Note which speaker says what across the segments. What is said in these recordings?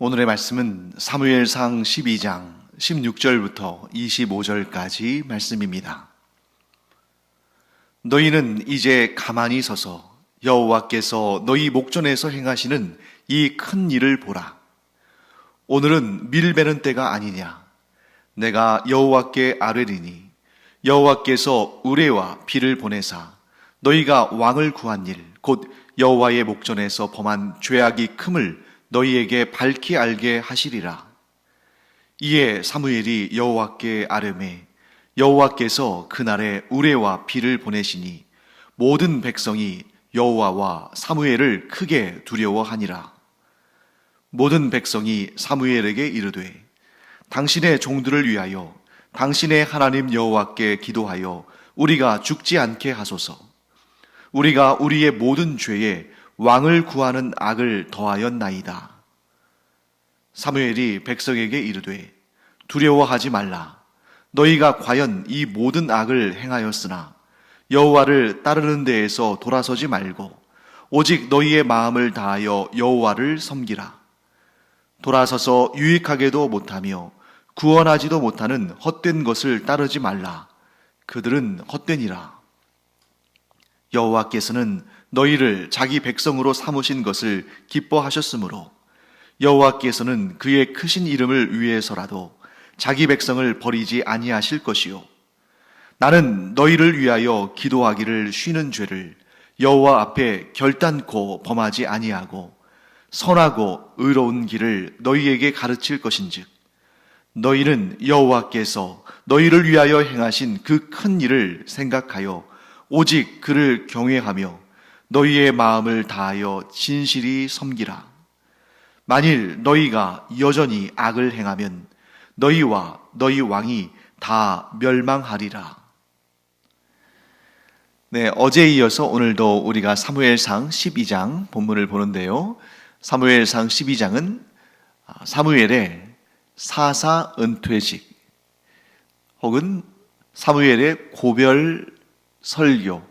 Speaker 1: 오늘의 말씀은 사무엘상 12장 16절부터 25절까지 말씀입니다. 너희는 이제 가만히 서서 여호와께서 너희 목전에서 행하시는 이 큰 일을 보라. 오늘은 밀 베는 때가 아니냐. 내가 여호와께 아뢰리니 여호와께서 의뢰와 비를 보내사 너희가 왕을 구한 일 곧 여호와의 목전에서 범한 죄악이 큼을 너희에게 밝히 알게 하시리라. 이에 사무엘이 여호와께 아뢰매 여호와께서 그날에 우레와 비를 보내시니 모든 백성이 여호와와 사무엘을 크게 두려워하니라. 모든 백성이 사무엘에게 이르되 당신의 종들을 위하여 당신의 하나님 여호와께 기도하여 우리가 죽지 않게 하소서. 우리가 우리의 모든 죄에 왕을 구하는 악을 더하였나이다. 사무엘이 백성에게 이르되 두려워하지 말라. 너희가 과연 이 모든 악을 행하였으나 여호와를 따르는 데에서 돌아서지 말고 오직 너희의 마음을 다하여 여호와를 섬기라. 돌아서서 유익하게도 못하며 구원하지도 못하는 헛된 것을 따르지 말라. 그들은 헛되니라. 여호와께서는 너희를 자기 백성으로 삼으신 것을 기뻐하셨으므로 여호와께서는 그의 크신 이름을 위해서라도 자기 백성을 버리지 아니하실 것이요. 나는 너희를 위하여 기도하기를 쉬는 죄를 여호와 앞에 결단코 범하지 아니하고 선하고 의로운 길을 너희에게 가르칠 것인즉 너희는 여호와께서 너희를 위하여 행하신 그 큰 일을 생각하여 오직 그를 경외하며 너희의 마음을 다하여 진실이 섬기라. 만일 너희가 여전히 악을 행하면 너희와 너희 왕이 다 멸망하리라. 네, 어제에 이어서 오늘도 우리가 사무엘상 12장 본문을 보는데요. 사무엘상 12장은 사무엘의 사사 은퇴식 혹은 사무엘의 고별 설교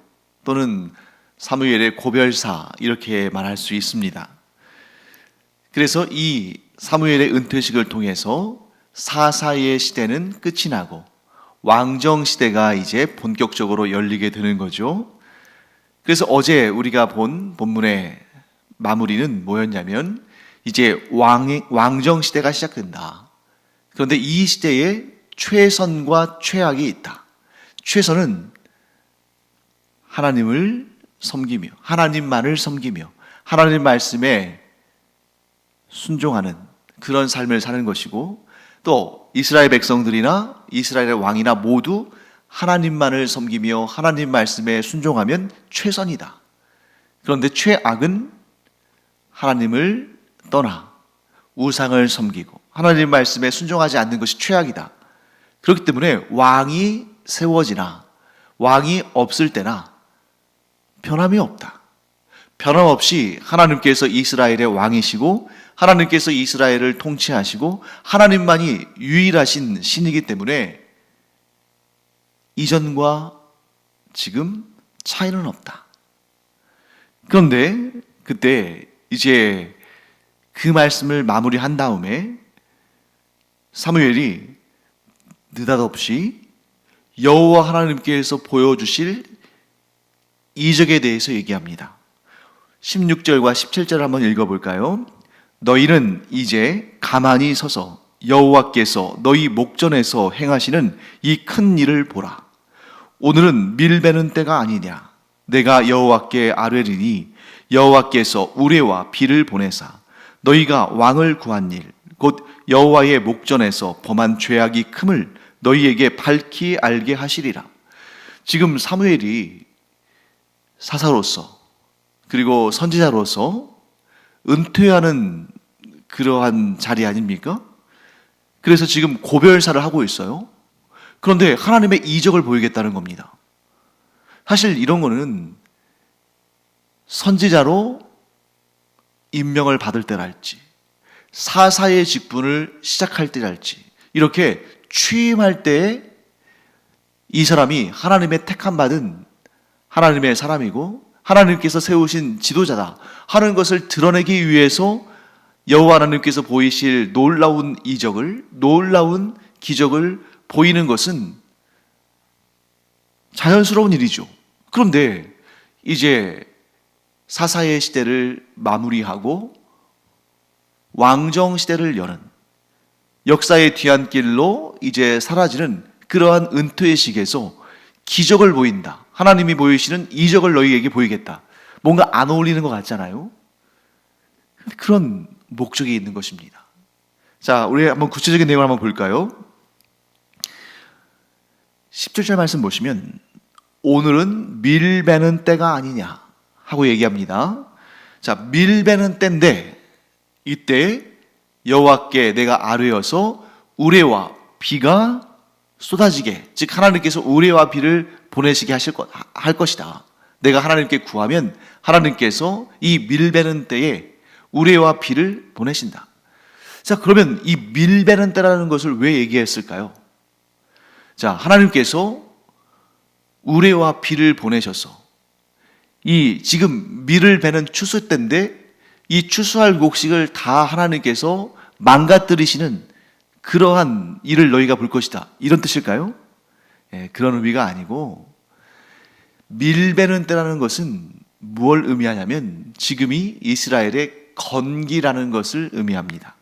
Speaker 1: 또는 사무엘의 고별사 이렇게 말할 수 있습니다. 그래서 이 사무엘의 은퇴식을 통해서 사사의 시대는 끝이 나고 왕정 시대가 이제 본격적으로 열리게 되는 거죠. 그래서 어제 우리가 본 본문의 마무리는 뭐였냐면 이제 왕정 시대가 시작된다. 그런데 이 시대에 최선과 최악이 있다. 최선은 하나님을 섬기며 하나님만을 섬기며 하나님 말씀에 순종하는 그런 삶을 사는 것이고 또 이스라엘 백성들이나 이스라엘의 왕이나 모두 하나님만을 섬기며 하나님 말씀에 순종하면 최선이다. 그런데 최악은 하나님을 떠나 우상을 섬기고 하나님 말씀에 순종하지 않는 것이 최악이다. 그렇기 때문에 왕이 세워지나 왕이 없을 때나 변함이 없다. 변함없이 하나님께서 이스라엘의 왕이시고 하나님께서 이스라엘을 통치하시고 하나님만이 유일하신 신이기 때문에 이전과 지금 차이는 없다. 그런데 그때 이제 그 말씀을 마무리한 다음에 사무엘이 느닷없이 여호와 하나님께서 보여주실 이적에 대해서 얘기합니다. 16절과 17절을 한번 읽어볼까요? 너희는 이제 가만히 서서 여호와께서 너희 목전에서 행하시는 이 큰 일을 보라. 오늘은 밀 베는 때가 아니냐. 내가 여호와께 아뢰리니 여호와께서 우레와 비를 보내사 너희가 왕을 구한 일 곧 여호와의 목전에서 범한 죄악이 큼을 너희에게 밝히 알게 하시리라. 지금 사무엘이 사사로서 그리고 선지자로서 은퇴하는 그러한 자리 아닙니까? 그래서 지금 고별사를 하고 있어요. 그런데 하나님의 이적을 보이겠다는 겁니다. 사실 이런 거는 선지자로 임명을 받을 때랄지 사사의 직분을 시작할 때랄지 이렇게 취임할 때에 이 사람이 하나님의 택함 받은 하나님의 사람이고 하나님께서 세우신 지도자다 하는 것을 드러내기 위해서 여호와 하나님께서 보이실 놀라운 이적을, 놀라운 기적을 보이는 것은 자연스러운 일이죠. 그런데 이제 사사의 시대를 마무리하고 왕정 시대를 여는 역사의 뒤안길로 이제 사라지는 그러한 은퇴의 시기에서 기적을 보인다. 하나님이 보이시는 이적을 너희에게 보이겠다. 뭔가 안 어울리는 것 같잖아요. 그런 목적이 있는 것입니다. 자, 우리 한번 구체적인 내용을 한번 볼까요? 17절 말씀 보시면 오늘은 밀 베는 때가 아니냐 하고 얘기합니다. 자, 밀 베는 때인데 이때 여호와께 내가 아뢰어서 우레와 비가 쏟아지게, 즉 하나님께서 우레와 비를 보내시게 할 것이다. 내가 하나님께 구하면 하나님께서 이 밀 베는 때에 우레와 비를 보내신다. 자, 그러면 이 밀 베는 때라는 것을 왜 얘기했을까요? 자, 하나님께서 우레와 비를 보내셔서 이 지금 밀을 베는 추수 때인데 이 추수할 곡식을 다 하나님께서 망가뜨리시는 그러한 일을 너희가 볼 것이다. 이런 뜻일까요? 그런 의미가 아니고 밀 베는 때라는 것은 무엇을 의미하냐면 지금이 이스라엘의 건기라는 것을 의미합니다.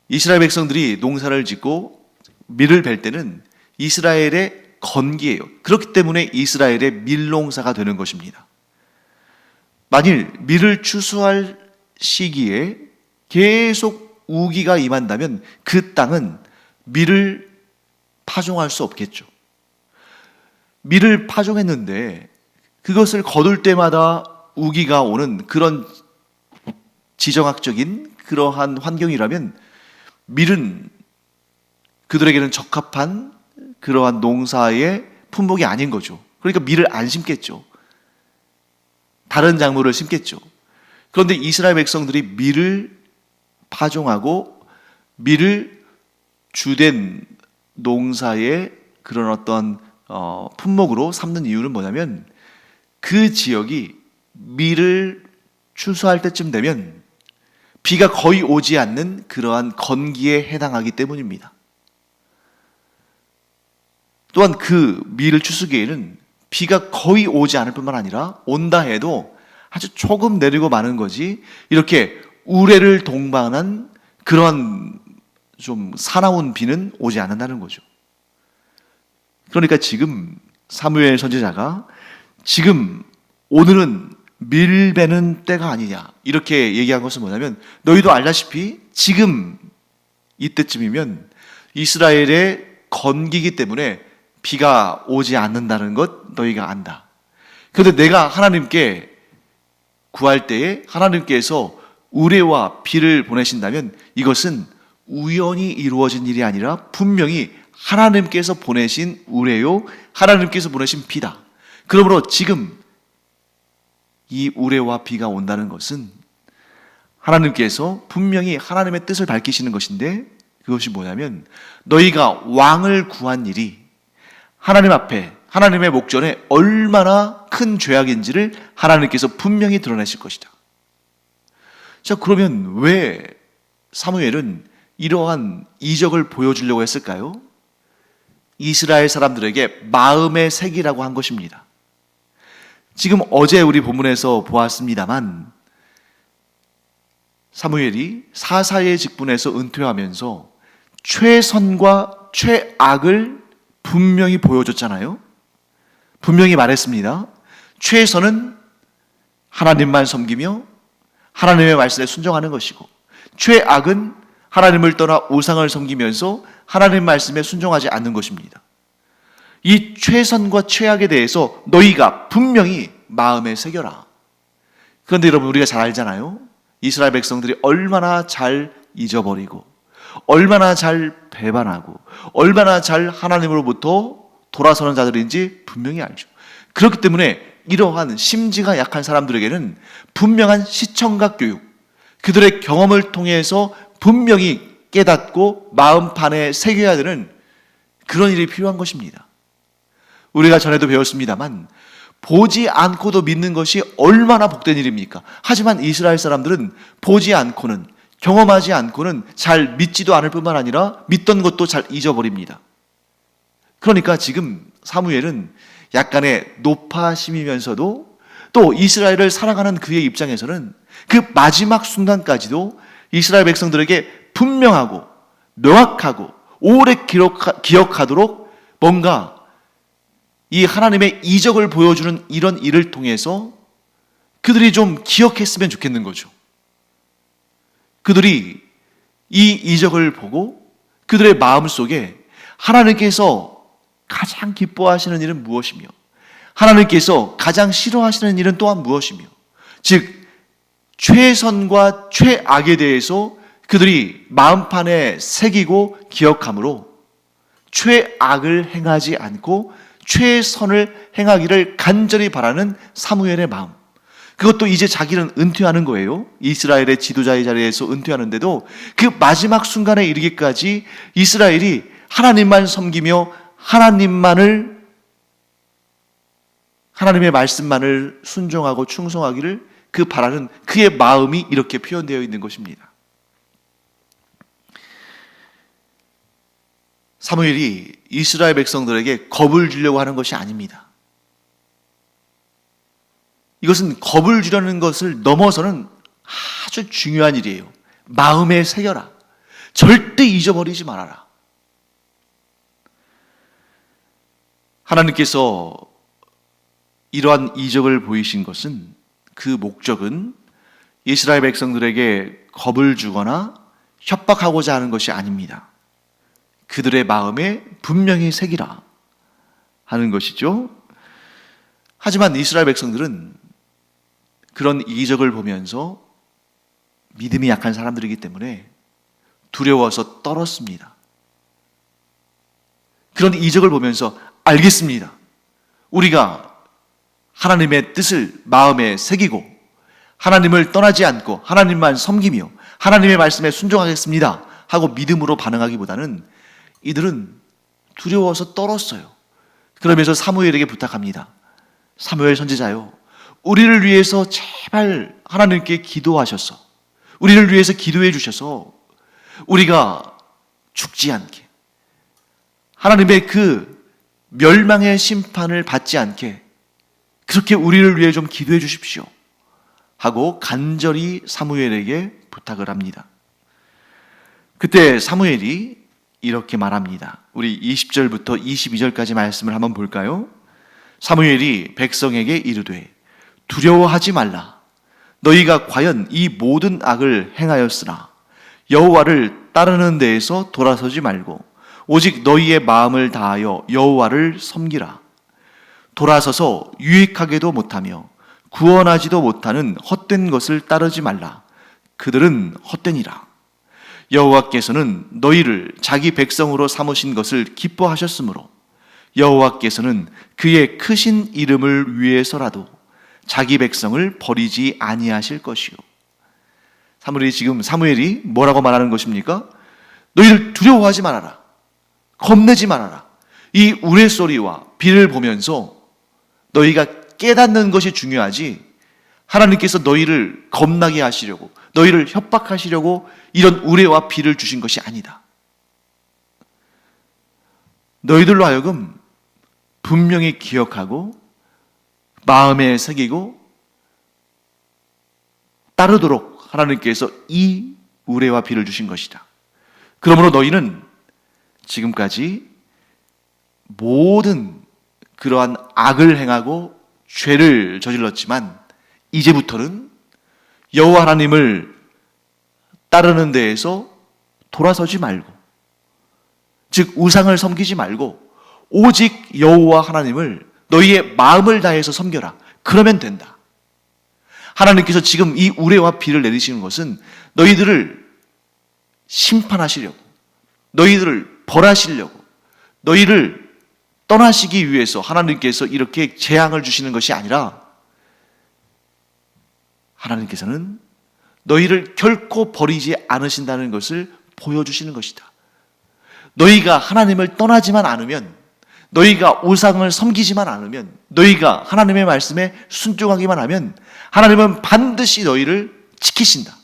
Speaker 1: 이스라엘 백성들이 농사를 짓고 밀을 벨 때는 이스라엘의 건기예요. 그렇기 때문에 이스라엘의 밀농사가 되는 것입니다. 만일 밀을 추수할 시기에 계속 우기가 임한다면 그 땅은 밀을 파종할 수 없겠죠. 밀을 파종했는데 그것을 거둘 때마다 우기가 오는 그런 지정학적인 그러한 환경이라면 밀은 그들에게는 적합한 그러한 농사의 품목이 아닌 거죠. 그러니까 밀을 안 심겠죠. 다른 작물을 심겠죠. 그런데 이스라엘 백성들이 밀을 파종하고 밀을 주된 농사의 그런 어떤 품목으로 삼는 이유는 뭐냐면 그 지역이 밀을 추수할 때쯤 되면 비가 거의 오지 않는 그러한 건기에 해당하기 때문입니다. 또한 그 밀을 추수기에는 비가 거의 오지 않을 뿐만 아니라 온다 해도 아주 조금 내리고 마는 거지 이렇게 우레를 동반한 그런 좀 사나운 비는 오지 않는다는 거죠. 그러니까 지금 사무엘 선지자가 지금 오늘은 밀 베는 때가 아니냐 이렇게 얘기한 것은 뭐냐면 너희도 알다시피 지금 이때쯤이면 이스라엘의 건기이기 때문에 비가 오지 않는다는 것 너희가 안다. 그런데 내가 하나님께 구할 때에 하나님께서 우레와 비를 보내신다면 이것은 우연히 이루어진 일이 아니라 분명히 하나님께서 보내신 우레요, 하나님께서 보내신 비다. 그러므로 지금 이 우레와 비가 온다는 것은 하나님께서 분명히 하나님의 뜻을 밝히시는 것인데 그것이 뭐냐면 너희가 왕을 구한 일이 하나님 앞에 하나님의 목전에 얼마나 큰 죄악인지를 하나님께서 분명히 드러내실 것이다. 자, 그러면 왜 사무엘은 이러한 이적을 보여주려고 했을까요? 이스라엘 사람들에게 마음의 색이라고 한 것입니다. 지금 어제 우리 본문에서 보았습니다만 사무엘이 사사의 직분에서 은퇴하면서 최선과 최악을 분명히 보여줬잖아요. 분명히 말했습니다. 최선은 하나님만 섬기며 하나님의 말씀에 순종하는 것이고 최악은 하나님을 떠나 우상을 섬기면서 하나님 말씀에 순종하지 않는 것입니다. 이 최선과 최악에 대해서 너희가 분명히 마음에 새겨라. 그런데 여러분 우리가 잘 알잖아요. 이스라엘 백성들이 얼마나 잘 잊어버리고 얼마나 잘 배반하고 얼마나 잘 하나님으로부터 돌아서는 자들인지 분명히 알죠. 그렇기 때문에 이러한 심지가 약한 사람들에게는 분명한 시청각 교육, 그들의 경험을 통해서 분명히 깨닫고 마음판에 새겨야 되는 그런 일이 필요한 것입니다. 우리가 전에도 배웠습니다만 보지 않고도 믿는 것이 얼마나 복된 일입니까? 하지만 이스라엘 사람들은 보지 않고는, 경험하지 않고는 잘 믿지도 않을 뿐만 아니라 믿던 것도 잘 잊어버립니다. 그러니까 지금 사무엘은 약간의 노파심이면서도 또 이스라엘을 사랑하는 그의 입장에서는 그 마지막 순간까지도 이스라엘 백성들에게 분명하고 명확하고 오래 기억하도록 뭔가 이 하나님의 이적을 보여주는 이런 일을 통해서 그들이 좀 기억했으면 좋겠는 거죠. 그들이 이 이적을 보고 그들의 마음속에 하나님께서 가장 기뻐하시는 일은 무엇이며 하나님께서 가장 싫어하시는 일은 또한 무엇이며, 즉 최선과 최악에 대해서 그들이 마음판에 새기고 기억함으로 최악을 행하지 않고 최선을 행하기를 간절히 바라는 사무엘의 마음, 그것도 이제 자기는 은퇴하는 거예요. 이스라엘의 지도자의 자리에서 은퇴하는데도 그 마지막 순간에 이르기까지 이스라엘이 하나님만 섬기며 하나님의 말씀만을 순종하고 충성하기를 그 바라는 그의 마음이 이렇게 표현되어 있는 것입니다. 사무엘이 이스라엘 백성들에게 겁을 주려고 하는 것이 아닙니다. 이것은 겁을 주려는 것을 넘어서는 아주 중요한 일이에요. 마음에 새겨라. 절대 잊어버리지 말아라. 하나님께서 이러한 이적을 보이신 것은, 그 목적은 이스라엘 백성들에게 겁을 주거나 협박하고자 하는 것이 아닙니다. 그들의 마음에 분명히 새기라 하는 것이죠. 하지만 이스라엘 백성들은 그런 이적을 보면서 믿음이 약한 사람들이기 때문에 두려워서 떨었습니다. 그런 이적을 보면서 알겠습니다. 우리가 하나님의 뜻을 마음에 새기고 하나님을 떠나지 않고 하나님만 섬기며 하나님의 말씀에 순종하겠습니다 하고 믿음으로 반응하기보다는 이들은 두려워서 떨었어요. 그러면서 사무엘에게 부탁합니다. 사무엘 선지자요, 우리를 위해서 제발 하나님께 기도하셔서, 우리를 위해서 기도해 주셔서 우리가 죽지 않게, 하나님의 그 멸망의 심판을 받지 않게 그렇게 우리를 위해 좀 기도해 주십시오 하고 간절히 사무엘에게 부탁을 합니다. 그때 사무엘이 이렇게 말합니다. 우리 20절부터 22절까지 말씀을 한번 볼까요? 사무엘이 백성에게 이르되 두려워하지 말라. 너희가 과연 이 모든 악을 행하였으나 여호와를 따르는 데에서 돌아서지 말고 오직 너희의 마음을 다하여 여호와를 섬기라. 돌아서서 유익하게도 못하며 구원하지도 못하는 헛된 것을 따르지 말라. 그들은 헛되니라. 여호와께서는 너희를 자기 백성으로 삼으신 것을 기뻐하셨으므로 여호와께서는 그의 크신 이름을 위해서라도 자기 백성을 버리지 아니하실 것이요. 사무엘이 뭐라고 말하는 것입니까? 너희를 두려워하지 말아라. 겁내지 말아라. 이 우레소리와 비를 보면서 너희가 깨닫는 것이 중요하지, 하나님께서 너희를 겁나게 하시려고, 너희를 협박하시려고 이런 우레와 비를 주신 것이 아니다. 너희들로 하여금 분명히 기억하고 마음에 새기고 따르도록 하나님께서 이 우레와 비를 주신 것이다. 그러므로 너희는 지금까지 모든 그러한 악을 행하고 죄를 저질렀지만 이제부터는 여호와 하나님을 따르는 데에서 돌아서지 말고, 즉 우상을 섬기지 말고 오직 여호와 하나님을 너희의 마음을 다해서 섬겨라. 그러면 된다. 하나님께서 지금 이 우레와 비를 내리시는 것은 너희들을 심판하시려고, 너희들을 벌하시려고, 너희를 떠나시기 위해서 하나님께서 이렇게 재앙을 주시는 것이 아니라, 하나님께서는 너희를 결코 버리지 않으신다는 것을 보여주시는 것이다. 너희가 하나님을 떠나지만 않으면, 너희가 우상을 섬기지만 않으면, 너희가 하나님의 말씀에 순종하기만 하면 하나님은 반드시 너희를 지키신다.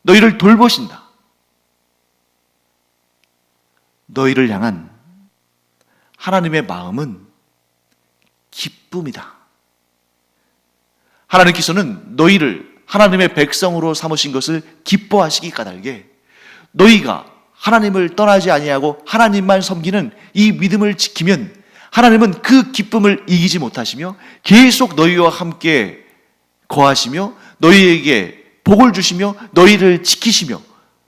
Speaker 1: 너희를 돌보신다. 너희를 향한 하나님의 마음은 기쁨이다. 하나님께서는 너희를 하나님의 백성으로 삼으신 것을 기뻐하시기 까닭에 너희가 하나님을 떠나지 아니하고 하나님만 섬기는 이 믿음을 지키면 하나님은 그 기쁨을 이기지 못하시며 계속 너희와 함께 거하시며 너희에게 복을 주시며 너희를 지키시며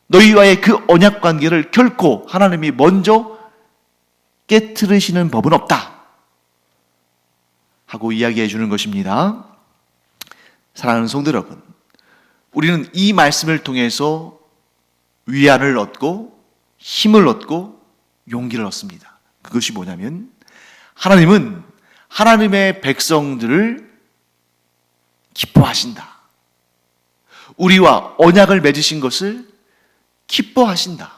Speaker 1: 너희와의 그 언약 관계를 결코 하나님이 먼저 깨트리시는 법은 없다 하고 이야기해 주는 것입니다. 사랑하는 성도 여러분, 우리는 이 말씀을 통해서 위안을 얻고 힘을 얻고 용기를 얻습니다. 그것이 뭐냐면 하나님은 하나님의 백성들을 기뻐하신다. 우리와 언약을 맺으신 것을 기뻐하신다.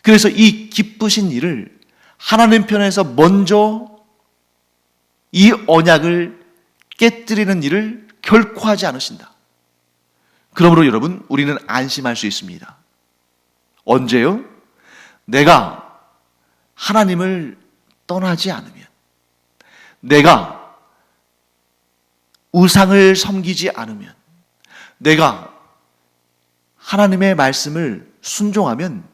Speaker 1: 그래서 이 기쁘신 일을 하나님 편에서 먼저 이 언약을 깨뜨리는 일을 결코 하지 않으신다. 그러므로 여러분, 우리는 안심할 수 있습니다. 언제요? 내가 하나님을 떠나지 않으면, 내가 우상을 섬기지 않으면, 내가 하나님의 말씀을 순종하면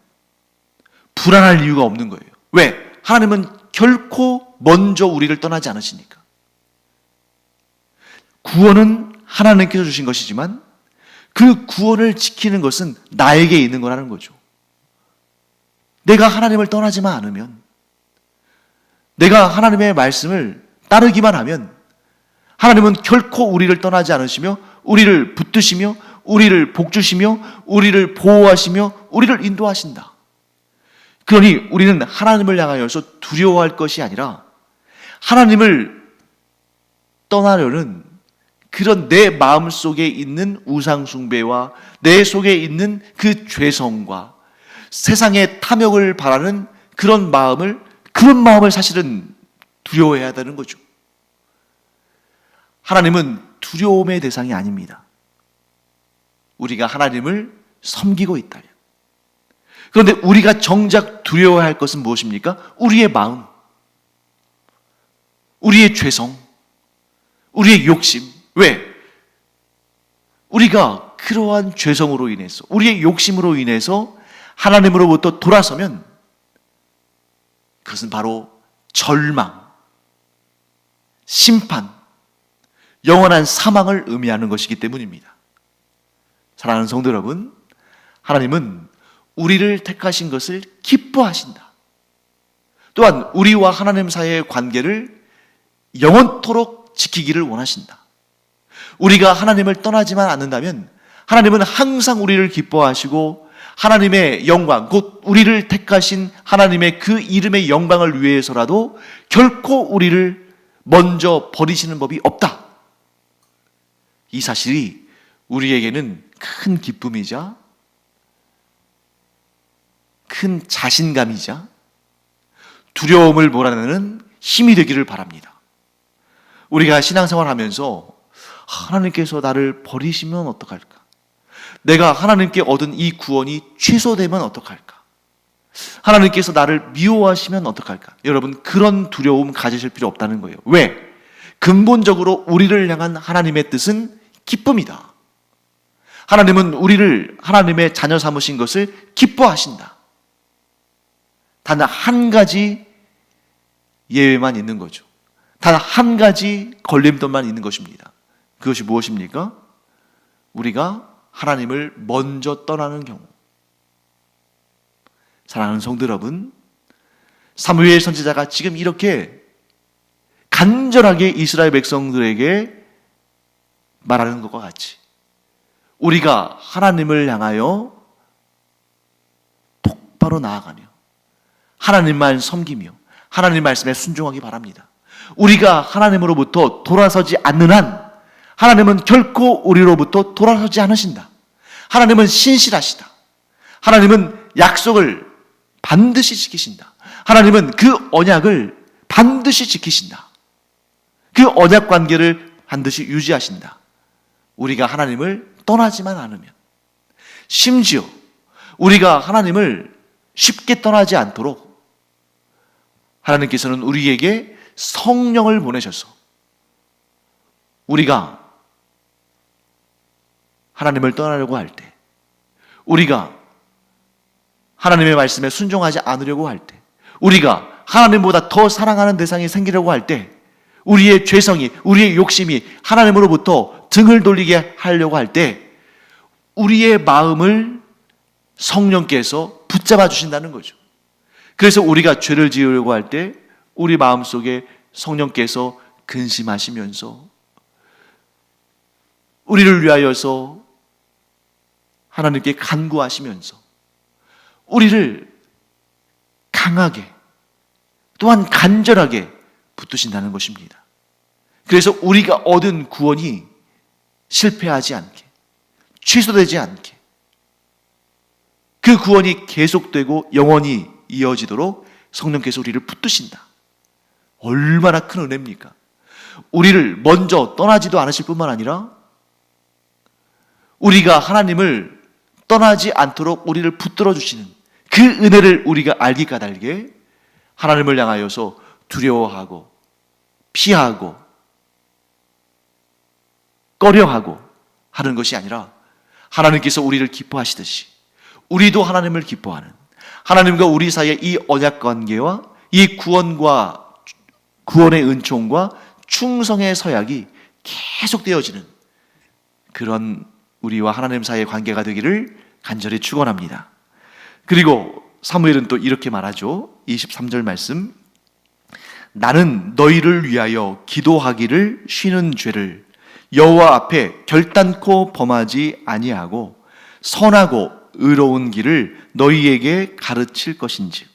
Speaker 1: 불안할 이유가 없는 거예요. 왜? 하나님은 결코 먼저 우리를 떠나지 않으시니까. 구원은 하나님께서 주신 것이지만 그 구원을 지키는 것은 나에게 있는 거라는 거죠. 내가 하나님을 떠나지만 않으면, 내가 하나님의 말씀을 따르기만 하면 하나님은 결코 우리를 떠나지 않으시며 우리를 붙드시며 우리를 복주시며 우리를 보호하시며 우리를 인도하신다. 그러니 우리는 하나님을 향하여서 두려워할 것이 아니라 하나님을 떠나려는 그런 내 마음 속에 있는 우상 숭배와 내 속에 있는 그 죄성과 세상의 탐욕을 바라는 그런 마음을 사실은 두려워해야 되는 거죠. 하나님은 두려움의 대상이 아닙니다. 우리가 하나님을 섬기고 있다면. 그런데 우리가 정작 두려워할 것은 무엇입니까? 우리의 마음, 우리의 죄성, 우리의 욕심. 왜? 우리가 그러한 죄성으로 인해서, 우리의 욕심으로 인해서 하나님으로부터 돌아서면 그것은 바로 절망, 심판, 영원한 사망을 의미하는 것이기 때문입니다. 사랑하는 성도 여러분, 하나님은 우리를 택하신 것을 기뻐하신다. 또한 우리와 하나님 사이의 관계를 영원토록 지키기를 원하신다. 우리가 하나님을 떠나지만 않는다면 하나님은 항상 우리를 기뻐하시고 하나님의 영광, 곧 우리를 택하신 하나님의 그 이름의 영광을 위해서라도 결코 우리를 먼저 버리시는 법이 없다. 이 사실이 우리에게는 큰 기쁨이자 큰 자신감이자 두려움을 몰아내는 힘이 되기를 바랍니다. 우리가 신앙생활 하면서 하나님께서 나를 버리시면 어떡할까? 내가 하나님께 얻은 이 구원이 취소되면 어떡할까? 하나님께서 나를 미워하시면 어떡할까? 여러분, 그런 두려움 가지실 필요 없다는 거예요. 왜? 근본적으로 우리를 향한 하나님의 뜻은 기쁨이다. 하나님은 우리를 하나님의 자녀 삼으신 것을 기뻐하신다. 단 한 가지 예외만 있는 거죠. 단 한 가지 걸림돌만 있는 것입니다. 그것이 무엇입니까? 우리가 하나님을 먼저 떠나는 경우. 사랑하는 성도 여러분, 사무엘 선지자가 지금 이렇게 간절하게 이스라엘 백성들에게 말하는 것과 같이 우리가 하나님을 향하여 똑바로 나아가며 하나님만 섬기며 하나님 말씀에 순종하기 바랍니다. 우리가 하나님으로부터 돌아서지 않는 한 하나님은 결코 우리로부터 돌아서지 않으신다. 하나님은 신실하시다. 하나님은 약속을 반드시 지키신다. 하나님은 그 언약을 반드시 지키신다. 그 언약 관계를 반드시 유지하신다. 우리가 하나님을 떠나지만 않으면, 심지어 우리가 하나님을 쉽게 떠나지 않도록 하나님께서는 우리에게 성령을 보내셔서 우리가 하나님을 떠나려고 할 때, 우리가 하나님의 말씀에 순종하지 않으려고 할 때, 우리가 하나님보다 더 사랑하는 대상이 생기려고 할 때, 우리의 죄성이, 우리의 욕심이 하나님으로부터 등을 돌리게 하려고 할 때 우리의 마음을 성령께서 붙잡아 주신다는 거죠. 그래서 우리가 죄를 지으려고 할 때 우리 마음속에 성령께서 근심하시면서 우리를 위하여서 하나님께 간구하시면서 우리를 강하게 또한 간절하게 붙드신다는 것입니다. 그래서 우리가 얻은 구원이 실패하지 않게, 취소되지 않게, 그 구원이 계속되고 영원히 이어지도록 성령께서 우리를 붙드신다. 얼마나 큰 은혜입니까? 우리를 먼저 떠나지도 않으실 뿐만 아니라 우리가 하나님을 떠나지 않도록 우리를 붙들어 주시는 그 은혜를 우리가 알기 까닭에 하나님을 향하여서 두려워하고 피하고 꺼려하고 하는 것이 아니라 하나님께서 우리를 기뻐하시듯이 우리도 하나님을 기뻐하는, 하나님과 우리 사이의 이 언약 관계와 이 구원의 은총과 충성의 서약이 계속되어지는 그런 우리와 하나님 사이의 관계가 되기를 간절히 축원합니다. 그리고 사무엘은 또 이렇게 말하죠. 23절 말씀, 나는 너희를 위하여 기도하기를 쉬는 죄를 여호와 앞에 결단코 범하지 아니하고 선하고 의로운 길을 너희에게 가르칠 것인즉.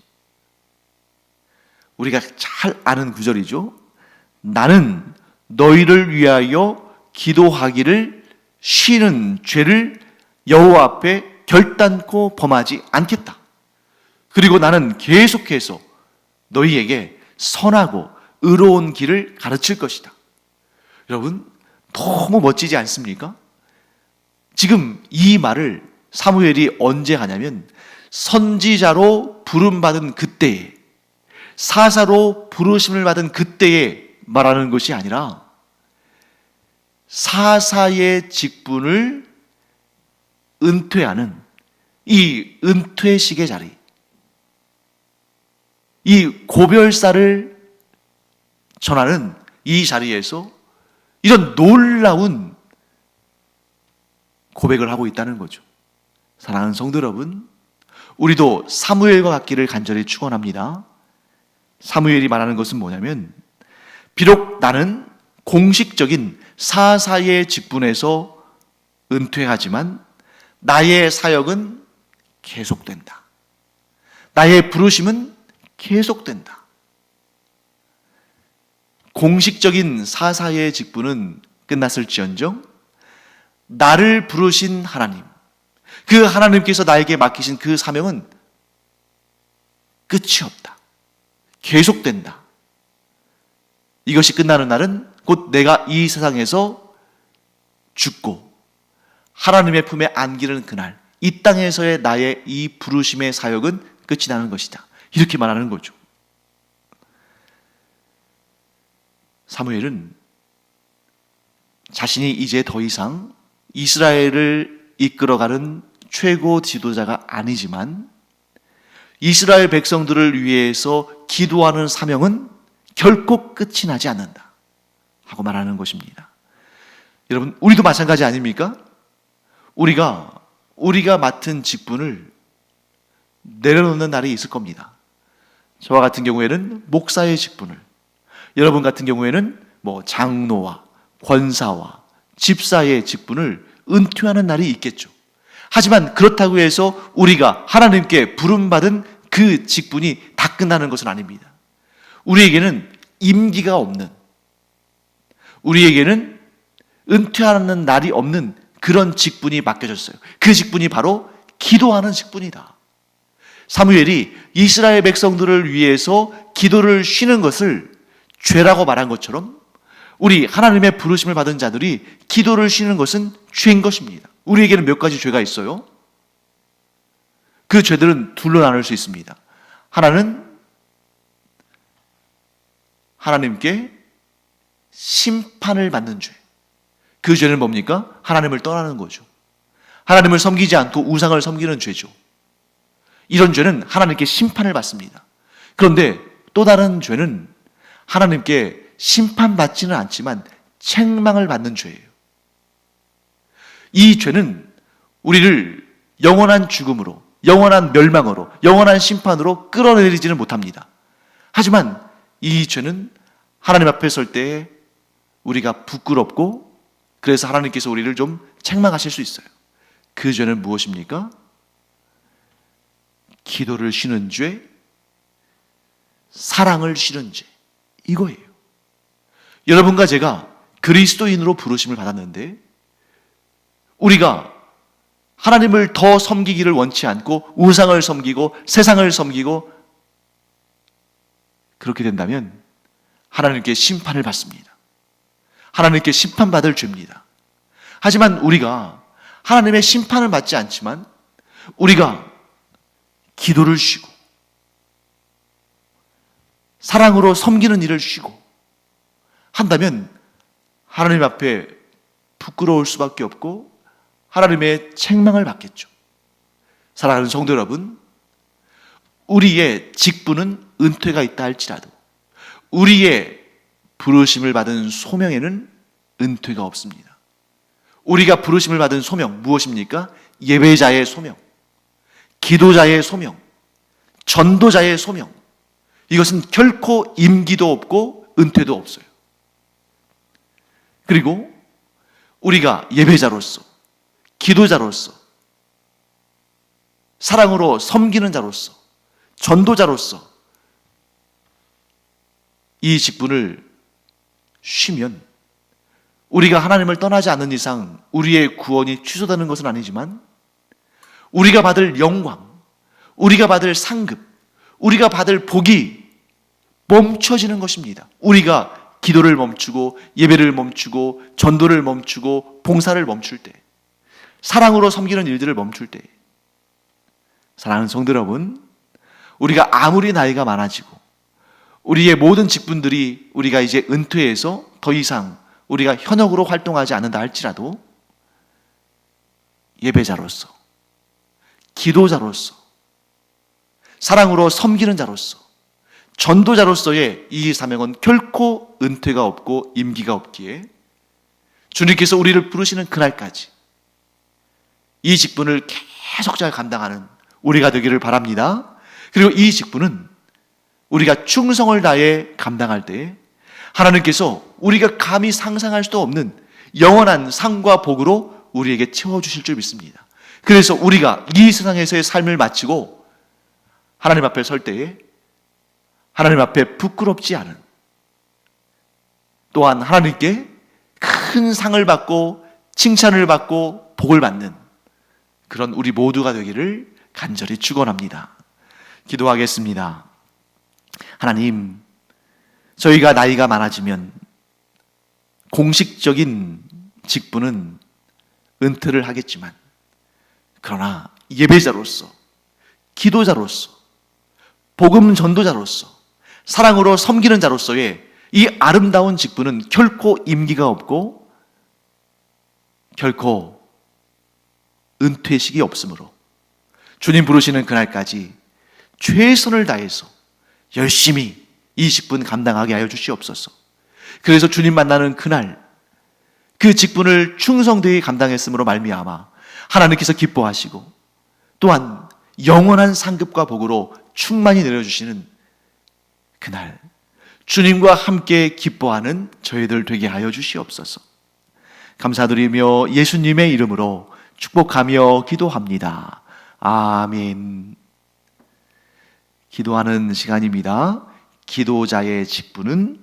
Speaker 1: 우리가 잘 아는 구절이죠. 나는 너희를 위하여 기도하기를 쉬는 죄를 여호와 앞에 결단코 범하지 않겠다. 그리고 나는 계속해서 너희에게 선하고 의로운 길을 가르칠 것이다. 여러분, 너무 멋지지 않습니까? 지금 이 말을 사무엘이 언제 하냐면 선지자로 부름받은 그때에, 사사로 부르심을 받은 그때에 말하는 것이 아니라 사사의 직분을 은퇴하는 이 은퇴식의 자리, 이 고별사를 전하는 이 자리에서 이런 놀라운 고백을 하고 있다는 거죠. 사랑하는 성도 여러분, 우리도 사무엘과 같기를 간절히 축원합니다. 사무엘이 말하는 것은 뭐냐면, 비록 나는 공식적인 사사의 직분에서 은퇴하지만 나의 사역은 계속된다. 나의 부르심은 계속된다. 공식적인 사사의 직분은 끝났을지언정 나를 부르신 하나님, 그 하나님께서 나에게 맡기신 그 사명은 끝이 없다. 계속된다. 이것이 끝나는 날은 곧 내가 이 세상에서 죽고 하나님의 품에 안기는 그날, 이 땅에서의 나의 이 부르심의 사역은 끝이 나는 것이다. 이렇게 말하는 거죠. 사무엘은 자신이 이제 더 이상 이스라엘을 이끌어가는 최고 지도자가 아니지만 이스라엘 백성들을 위해서 기도하는 사명은 결코 끝이 나지 않는다 하고 말하는 것입니다. 여러분, 우리도 마찬가지 아닙니까? 우리가 맡은 직분을 내려놓는 날이 있을 겁니다. 저와 같은 경우에는 목사의 직분을, 여러분 같은 경우에는 장로와 권사와 집사의 직분을 은퇴하는 날이 있겠죠. 하지만 그렇다고 해서 우리가 하나님께 부름받은 그 직분이 다 끝나는 것은 아닙니다. 우리에게는 임기가 없는, 우리에게는 은퇴하는 날이 없는 그런 직분이 맡겨졌어요. 그 직분이 바로 기도하는 직분이다. 사무엘이 이스라엘 백성들을 위해서 기도를 쉬는 것을 죄라고 말한 것처럼 우리 하나님의 부르심을 받은 자들이 기도를 쉬는 것은 죄인 것입니다. 우리에게는 몇 가지 죄가 있어요. 그 죄들은 둘로 나눌 수 있습니다. 하나는 하나님께 심판을 받는 죄. 그 죄는 뭡니까? 하나님을 떠나는 거죠. 하나님을 섬기지 않고 우상을 섬기는 죄죠. 이런 죄는 하나님께 심판을 받습니다. 그런데 또 다른 죄는 하나님께 심판받지는 않지만 책망을 받는 죄예요. 이 죄는 우리를 영원한 죽음으로, 영원한 멸망으로, 영원한 심판으로 끌어내리지는 못합니다. 하지만 이 죄는 하나님 앞에 설 때에 우리가 부끄럽고 그래서 하나님께서 우리를 좀 책망하실 수 있어요. 그 죄는 무엇입니까? 기도를 쉬는 죄, 사랑을 쉬는 죄, 이거예요. 여러분과 제가 그리스도인으로 부르심을 받았는데 우리가 하나님을 더 섬기기를 원치 않고 우상을 섬기고 세상을 섬기고 그렇게 된다면 하나님께 심판을 받습니다. 하나님께 심판받을 죄입니다. 하지만 우리가 하나님의 심판을 받지 않지만 우리가 기도를 쉬고 사랑으로 섬기는 일을 쉬고 한다면 하나님 앞에 부끄러울 수밖에 없고 하나님의 책망을 받겠죠. 사랑하는 성도 여러분, 우리의 직분은 은퇴가 있다 할지라도 우리의 부르심을 받은 소명에는 은퇴가 없습니다. 우리가 부르심을 받은 소명 무엇입니까? 예배자의 소명, 기도자의 소명, 전도자의 소명. 이것은 결코 임기도 없고 은퇴도 없어요. 그리고 우리가 예배자로서, 기도자로서, 사랑으로 섬기는 자로서, 전도자로서 이 직분을 쉬면 우리가 하나님을 떠나지 않는 이상 우리의 구원이 취소되는 것은 아니지만 우리가 받을 영광, 우리가 받을 상급, 우리가 받을 복이 멈춰지는 것입니다. 우리가 기도를 멈추고 예배를 멈추고 전도를 멈추고 봉사를 멈출 때, 사랑으로 섬기는 일들을 멈출 때, 사랑하는 성도 여러분, 우리가 아무리 나이가 많아지고 우리의 모든 직분들이 우리가 이제 은퇴해서 더 이상 우리가 현역으로 활동하지 않는다 할지라도 예배자로서, 기도자로서, 사랑으로 섬기는 자로서, 전도자로서의 이 사명은 결코 은퇴가 없고 임기가 없기에 주님께서 우리를 부르시는 그날까지 이 직분을 계속 잘 감당하는 우리가 되기를 바랍니다. 그리고 이 직분은 우리가 충성을 다해 감당할 때에 하나님께서 우리가 감히 상상할 수도 없는 영원한 상과 복으로 우리에게 채워주실 줄 믿습니다. 그래서 우리가 이 세상에서의 삶을 마치고 하나님 앞에 설 때에 하나님 앞에 부끄럽지 않은, 또한 하나님께 큰 상을 받고 칭찬을 받고 복을 받는 그런 우리 모두가 되기를 간절히 축원합니다. 기도하겠습니다. 하나님, 저희가 나이가 많아지면 공식적인 직분은 은퇴를 하겠지만 그러나 예배자로서, 기도자로서, 복음 전도자로서, 사랑으로 섬기는 자로서의 이 아름다운 직분은 결코 임기가 없고 결코 은퇴식이 없으므로 주님 부르시는 그날까지 최선을 다해서 열심히 이 직분 감당하게 하여 주시옵소서. 그래서 주님 만나는 그날 그 직분을 충성되이 감당했으므로 말미암아 하나님께서 기뻐하시고 또한 영원한 상급과 복으로 충만히 내려주시는 그날 주님과 함께 기뻐하는 저희들 되게 하여 주시옵소서. 감사드리며 예수님의 이름으로 축복하며 기도합니다. 아멘. 기도하는 시간입니다. 기도자의 직분은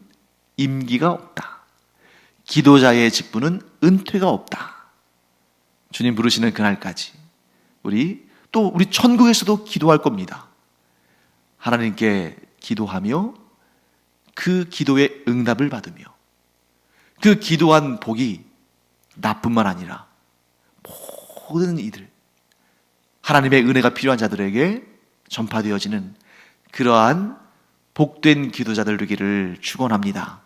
Speaker 1: 임기가 없다. 기도자의 직분은 은퇴가 없다. 주님 부르시는 그날까지 우리 천국에서도 기도할 겁니다. 하나님께 기도하며 그 기도의 응답을 받으며 그 기도한 복이 나뿐만 아니라 모든 이들, 하나님의 은혜가 필요한 자들에게 전파되어지는 그러한 복된 기도자들 되기를 축원합니다.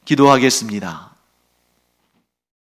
Speaker 1: 기도하겠습니다.